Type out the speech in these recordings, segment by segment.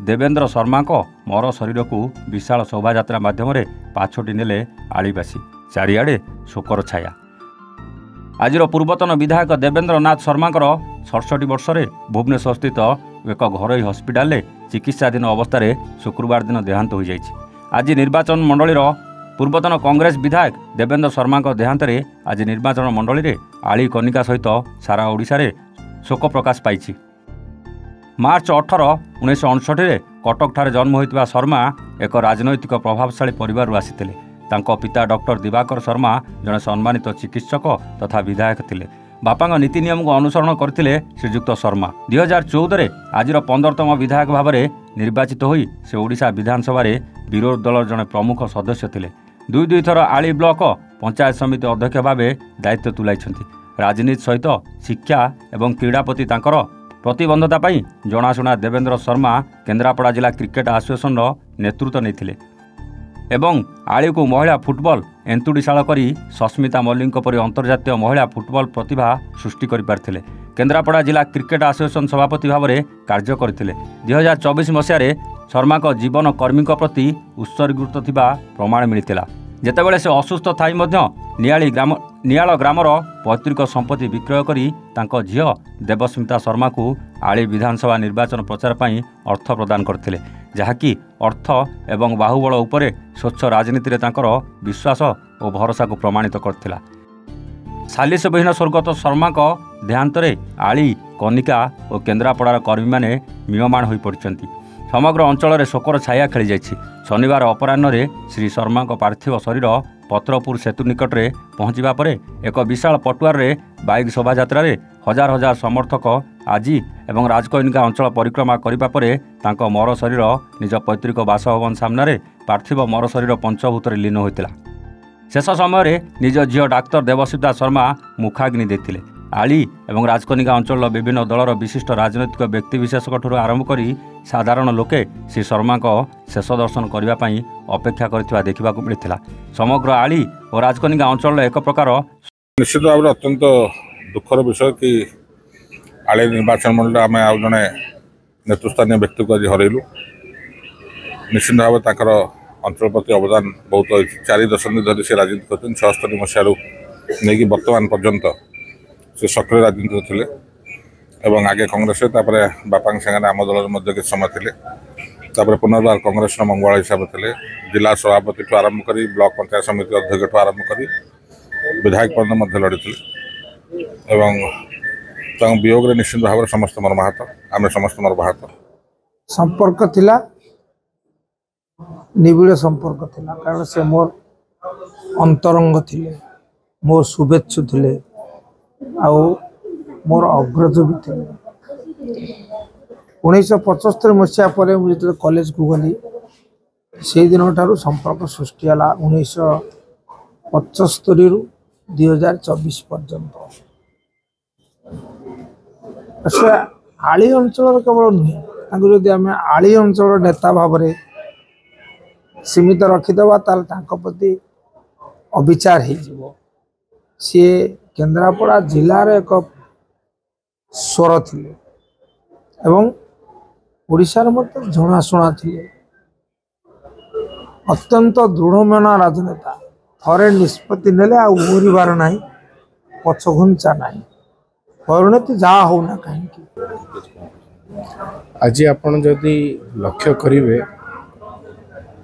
देवेंद्र शर्मा मर शरीर को विशाल शोभायात्रा मध्यम पाछोटी नेले आलीवासी। चारिआडे शोकर छाया। आजिर पूर्वतन विधायक देवेंद्र नाथ शर्मा 67 वर्ष भुवनेश्वर स्थित एक घरोई हस्पिटाल चिकित्साधीन अवस्था शुक्रवार दिन देहांत हो जाइछि। आज निर्वाचन मंडलीर पूर्वतन कांग्रेस विधायक देवेंद्र शर्मा देहांत आज निर्वाचन मंडली आली कनिका सहित सारा ओडिशा शोक प्रकाश पाई। मार्च 18, 1959 कटक ठारे जन्म होइतिबा शर्मा एक राजनैतिक प्रभावशाली परिवार आसीथिले। तांको पिता डॉक्टर दिवाकर शर्मा जड़े सम्मानित चिकित्सक तथा विधायक थिले। बापा नीति नियम को अनुसरण करथिले श्रीजुक्त शर्मा। 2014 आज 15तम विधायक भाव में निर्वाचित होई से ओडिशा विधानसभा विरोधी दल जड़े प्रमुख सदस्य थिले। दुई थर आली ब्लॉक पंचायत समिति अध्यक्ष भाव दायित्व तुलाइछन्ति। राजनीति सहित शिक्षा एवं क्रीड़ा प्रति तांकर प्रतिबद्धता पाई जनाशुना देवेंद्र शर्मा केन्द्रापड़ा जिला क्रिकेट एसोसिएशन नेतृत्व नहीं एवं आली को महिला फुटबॉल एंतुड़ीशाल करी सस्मिता मल्लिक परी अंतर्जातीय महिला फुटबॉल प्रतिभा सृष्टि कर केन्द्रापड़ा जिला क्रिकेट एसोसिएशन सभापति भाव में कार्य करथिले। 2024 मसीह शर्मा को जीवन कर्मी प्रति उत्सर्गीकृत थिबा प्रमाण मिलता। जेतेबेले से असुस्थ थाई नियाल ग्रामर पैतृक संपत्ति विक्रय करी तांको झियो देवस्मिता शर्मा को आली विधानसभा निर्वाचन प्रचार पाई अर्थ प्रदान करथिले, जहाँकि अर्थ एवं बाहुबल उपरे स्वच्छ राजनीति रे तांकर विश्वास और भरोसा को प्रमाणित करथिला। सालिस विहीन स्वर्गत शर्मा को देहांत आली कनिका और केन्द्रापड़ार कर्मी माने म्रियमाण हो पड़िछन्ति। समग्र अंचल शोकर छाया खेली जाइछि। शनिवार अपराह्न श्री शर्मा पार्थिव शरीर पत्रपुर सेतु निकट में पहुंचवा पर एक विशाल पटुआर बाइक शोभायात्रा हजार हजार समर्थक आज एवं राजकनिका अंचल परिक्रमा करने पर तांको मर शरीर निज पैतृक बासभवन सामने पार्थिव मर शरीर पंचभूत लीन होता। शेष समय निज झील डाक्तर देवस्मिता शर्मा मुखाग्नि देथिले। आली एवं राजकनिका अंचल विभिन्न दलर विशिष्ट राजनैतिक व्यक्तिविशेष आरंभ कर साधारण लोके श्री शर्मा को शेष दर्शन करने अपेक्षा करथिबा देखिबाकू मिलिथिला। समग्र आली और राजकनिका अंचल एक प्रकार निश्चित भाव में अत्यंत दुखर विषय कि आली निर्वाचन मंडल आम आउ जड़े नेतृस्थानीय व्यक्ति को आज हरइलु। निश्चित भाव में अंचल प्रति अवदान बहुत 4 दशंधि धरी से राजनीति करते 76 मसीह नहीं बर्तमान पर्यंत से सक्रिय राजनीति थे एवं आगे कांग्रेस बापा सागर आम दल किसी समय थे। पुनर्बार कांग्रेस मंगल हिसाब से जिला सभापति आरंभ कर ब्लॉक पंचायत समिति अध्यक्ष आरंभ कर विधायक पद लड़ी एवं वियोग निश्चित भाव में समस्त मर्माहत आम समस्त मर्माहत। संपर्क थिला निबिड़ संपर्क थिला कारण से मोर अंतरंग थिले, मोर शुभेच्छु थिले आउ मोर अग्रज भी थे। 1975 मसीहा पर मुझे कॉलेज को गली से दिन ठारू संपर्क सृष्टि है 1975 रु 2024 पर्यंत। आली अंचल केवल नुहे जदि आम आली अंचल नेता भाव में सीमित रखीदे प्रति अविचार हो सी केन्द्रापड़ा जिलार एक स्वर थिले एवं ओडिशार मत जनाशुना थिले। अत्यंत दृढ़मना राजनेता थरे निष्पत्ति नेले आ उबार ना पछघुंचा ना परिणति जहाँ होना कहीं। आज आपण जदि लक्ष्य करिवे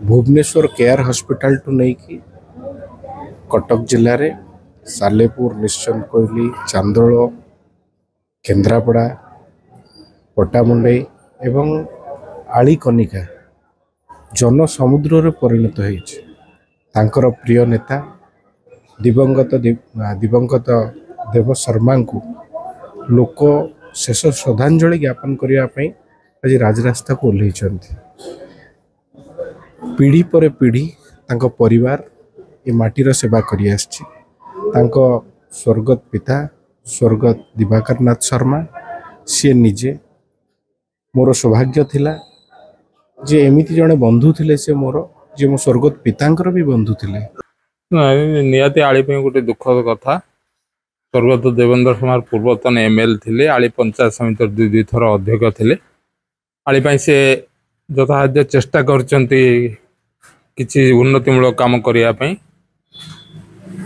भुवनेश्वर केयर हॉस्पिटल टू नहीं कि कटक जिले में सालेपुर निश्चंद कोइली चांदोल केन्द्रापड़ा पटामुंडई एवं आली कनिका जन समुद्र परिणत होकर प्रिय नेता दिवंगत देव शर्मा को लोक शेष श्रद्धांजलि ज्ञापन करने आज राजरास्ता को ओह्लैं। पीढ़ी पर पीढ़ी तांको परिवार ये माटीर सेवा करी आछि। तांको स्वर्गत पिता स्वर्गत दिवाकर नाथ शर्मा सी निजे मोर सौभाग्य थिला जे एमिति जने बंधु थिले से मोर जे मो स्वर्गत पितांकर भी बंधु थिले। नियाती आली पे गोटे दुखद कथा स्वर्गत देवेंद्र शर्मा पूर्वतन एमएल थिले। आली पंचायत समिति दुई थर अध्यक्ष थिले। आली पे से ଯଥାସାଧ୍ୟ ଚେଷ୍ଟା କରିଛନ୍ତି କିଛି ଉନ୍ନତିମୂଳକ କାମ କରିବା ପାଇଁ।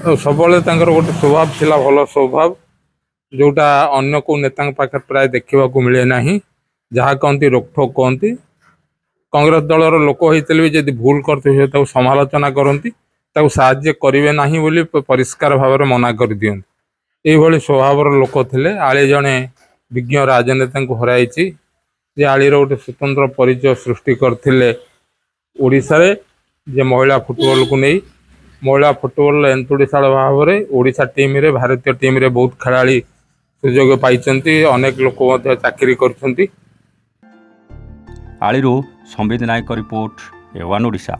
ଆଉ ସବୁବେଳେ ତାଙ୍କର ଗୋଟେ ସ୍ୱଭାବ ଥିଲା, ଭଲ ସ୍ୱଭାବ, ଯେଉଁଟା ଅନ୍ୟ କେଉଁ ନେତାଙ୍କ ପାଖରେ ପ୍ରାୟ ଦେଖିବାକୁ ମିଳେ ନାହିଁ। ଯାହା କହନ୍ତି ରୋକଠୋକ କହନ୍ତି। କଂଗ୍ରେସ ଦଳର ଲୋକ ହେଇଥିଲେ ବି ଯଦି ଭୁଲ କରିଥିବେ ତାକୁ ସମାଲୋଚନା କରନ୍ତି, ତାକୁ ସାହାଯ୍ୟ କରିବେ ନାହିଁ ବୋଲି ପରିଷ୍କାର ଭାବରେ ମନା କରିଦିଅନ୍ତି। ଏଇଭଳି ସ୍ୱଭାବର ଲୋକ ଥିଲେ। ଆଳି ଜଣେ ବିଜ୍ଞ ରାଜନେତାଙ୍କୁ ହରାଇଛି, ଯେ ଆଳିର ଗୋଟେ ସ୍ୱତନ୍ତ୍ର ପରିଚୟ ସୃଷ୍ଟି କରିଥିଲେ ଓଡ଼ିଶାରେ, ଯେ ମହିଳା ଫୁଟବଲକୁ ନେଇ। ମହିଳା ଫୁଟବଲର ଏନ୍ତୁଡ଼ିଶାଳ ଭାବରେ ଓଡ଼ିଶା ଟିମ୍ରେ, ଭାରତୀୟ ଟିମ୍ରେ ବହୁତ ଖେଳାଳି ସୁଯୋଗ ପାଇଛନ୍ତି, ଅନେକ ଲୋକ ମଧ୍ୟ ଚାକିରି କରିଛନ୍ତି। ଆଳିରୁ ସମ୍ବିତ ନାୟକ ରିପୋର୍ଟ, A1 ଓଡ଼ିଶା।